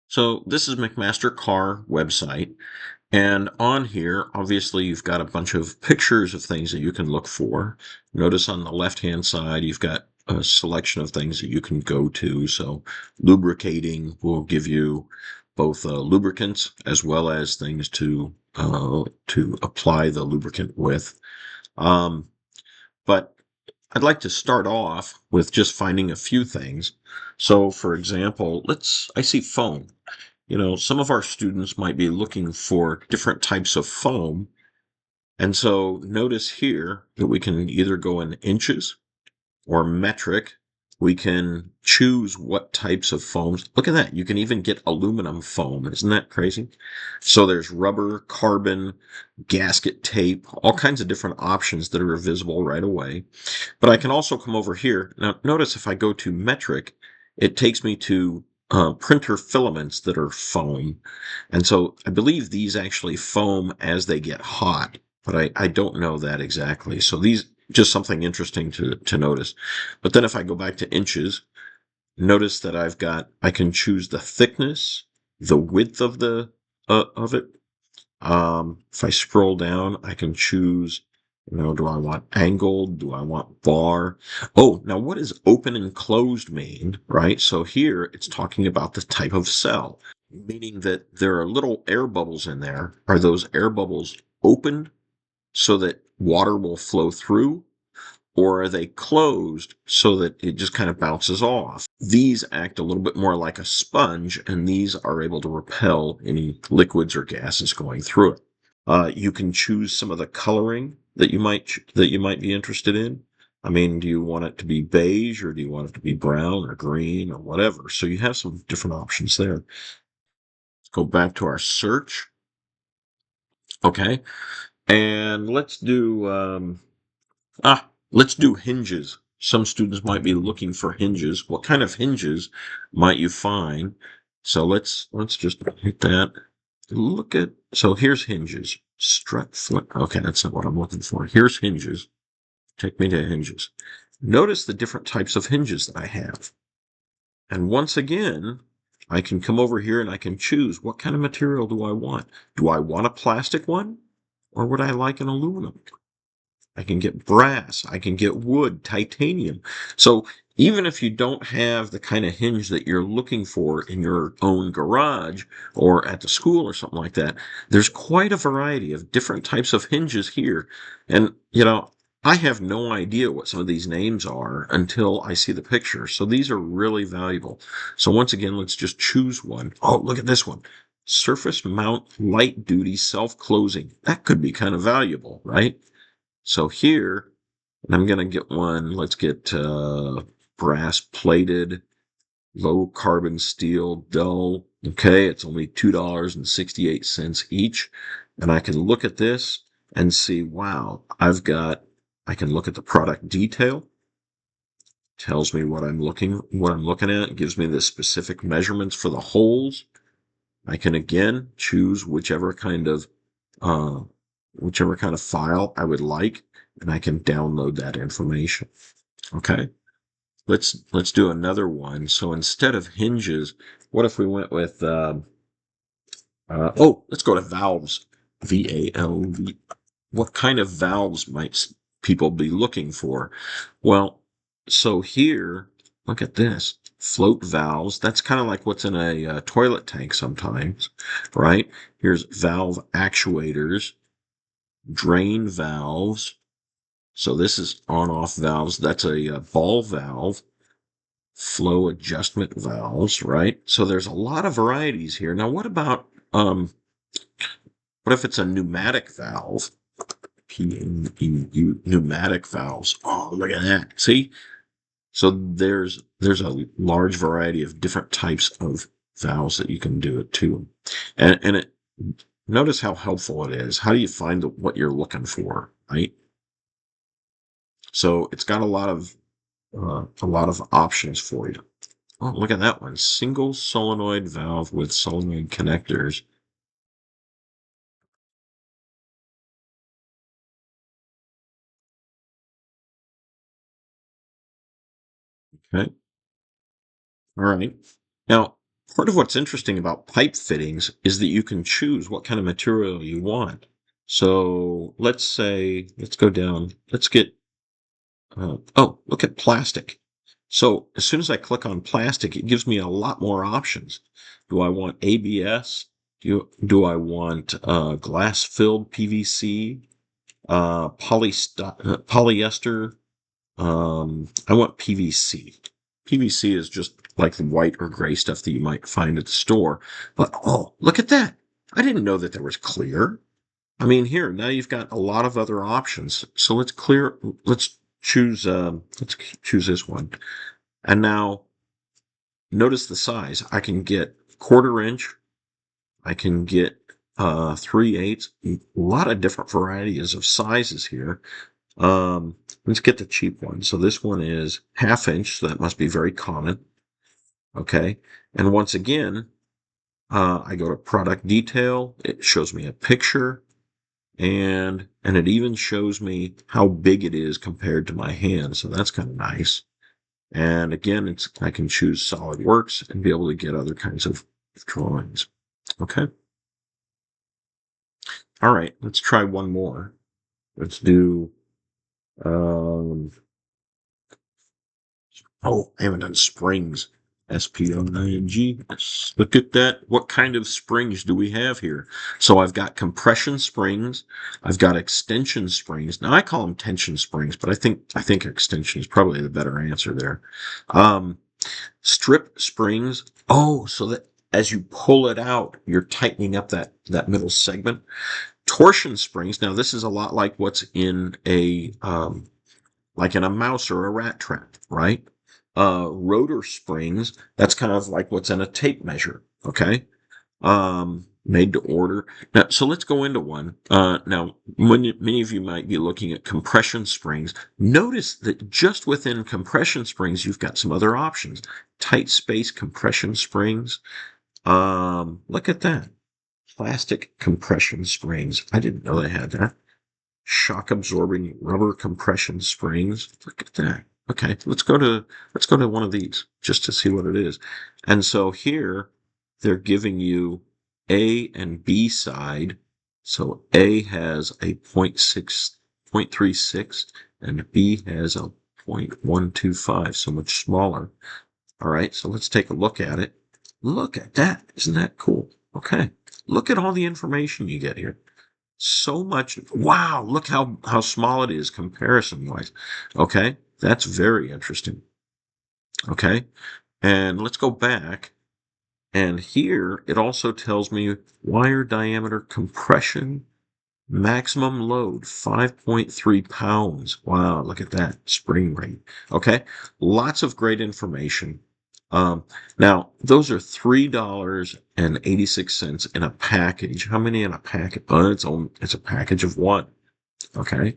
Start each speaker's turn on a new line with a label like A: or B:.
A: So this is Mcmaster-Carr website, and on here, obviously, you've got a bunch of pictures of things that you can look for. Notice on the left-hand side, you've got a selection of things that you can go to. So lubricating will give you both lubricants as well as things to apply the lubricant with. Um, but I'd like to start off with just finding a few things. So, for example, I see foam. Some of our students might be looking for different types of foam. And so notice here that we can either go in inches or metric. We can choose what types of foams. Look at that. You can even get aluminum foam. Isn't that crazy? So there's rubber, carbon, gasket tape, all kinds of different options that are visible right away. But I can also come over here. Now, notice if I go to metric, it takes me to printer filaments that are foam. And so I believe these actually foam as they get hot, but I don't know that exactly. So these, just something interesting to notice. But then if I go back to inches, notice that I can choose the thickness, the width of it. If I scroll down, I can choose, do I want angled? Do I want bar? Oh, now what does open and closed mean, right? So here it's talking about the type of cell, meaning that there are little air bubbles in there. Are those air bubbles open so that water will flow through? Or are they closed so that it just kind of bounces off? These act a little bit more like a sponge, and these are able to repel any liquids or gases going through it. You can choose some of the coloring that you might be interested in. I mean, do you want it to be beige or do you want it to be brown or green or whatever? So you have some different options there. Let's go back to our search. Okay. And let's do hinges. Some students might be looking for hinges. What kind of hinges might you find? So let's just hit that. So here's hinges. Strut foot. Okay, that's not what I'm looking for. Here's hinges. Take me to hinges. Notice the different types of hinges that I have. And once again, I can come over here and I can choose what kind of material do I want. Do I want a plastic one? Or would I like an aluminum? I can get brass. I can get wood, titanium. So even if you don't have the kind of hinge that you're looking for in your own garage or at the school or something like that, there's quite a variety of different types of hinges here. And, I have no idea what some of these names are until I see the picture. So these are really valuable. So once again, let's just choose one. Oh, look at this one. Surface mount light duty self-closing. That could be kind of valuable, right? So here, and I'm going to get one, let's get brass plated, low carbon steel, dull. Okay, it's only $2.68 each. And I can look at this and see, wow, I can look at the product detail, tells me what I'm looking at, gives me the specific measurements for the holes. I can again choose uh, whichever kind of file I would like, and I can download that information. Okay, let's do another one. So instead of hinges, what if we went with let's go to valves. VALV. What kind of valves might people be looking for? Well, so here, look at this. Float valves. That's kind of like what's in a toilet tank sometimes, right? Here's valve actuators, drain valves. So this is on-off valves. That's a ball valve, flow adjustment valves, right? So there's a lot of varieties here. Now, what if it's a pneumatic valve? PNEU, pneumatic valves. Oh, look at that. See? So there's a large variety of different types of valves that you can do it to. And notice how helpful it is. How do you find what you're looking for, right? So it's got a lot of options for you. Oh, look at that one. Single solenoid valve with solenoid connectors. Okay. All right. Now, Part of what's interesting about pipe fittings is that you can choose what kind of material you want. So let's say, let's go down, let's get, oh, look at plastic. So as soon as I click on plastic, it gives me a lot more options. Do I want ABS? Do I want glass filled PVC, polyester? I want PVC. PVC is just like the white or gray stuff that you might find at the store. But oh, look at that. I didn't know that there was clear. I mean, here, now you've got a lot of other options. So let's choose this one. And now notice the size. I can get 1/4 inch. I can get 3/8. A lot of different varieties of sizes here. Let's get the cheap one. So this one is 1/2 inch, so that must be very common. Okay. And once again, I go to product detail. It shows me a picture and it even shows me how big it is compared to my hand. So that's kind of nice. And again, I can choose SolidWorks and be able to get other kinds of drawings. Okay. All right. Let's try one more. Let's do, um, oh, I haven't done springs. SPRING. Let's look at that. What kind of springs do we have here? So I've got compression springs. I've got extension springs. Now I call them tension springs, but I think extension is probably the better answer there. Strip springs. Oh, so that as you pull it out, you're tightening up that middle segment. Torsion springs. Now this is a lot like what's in like in a mouse or a rat trap, right? Rotor springs, that's kind of like what's in a tape measure, okay? Made to order. Now, so let's go into one. Now, many of you might be looking at compression springs. Notice that just within compression springs, you've got some other options. Tight space compression springs. Look at that. Plastic compression springs. I didn't know they had that. Shock absorbing rubber compression springs. Look at that. Okay, let's go to one of these just to see what it is. And so here they're giving you A and B side. So A has a 0.36 and B has a 0.125, so much smaller. All right, so let's take a look at it. Look at that. Isn't that cool? Okay. Look at all the information you get here. So much. Wow, look how small it is comparison wise. Okay, that's very interesting. Okay, and let's go back. And here it also tells me wire diameter compression, maximum load 5.3 pounds. Wow, look at that spring rate. Okay, lots of great information. Now those are $3.86 in a package. How many in a package? It's a package of one. Okay.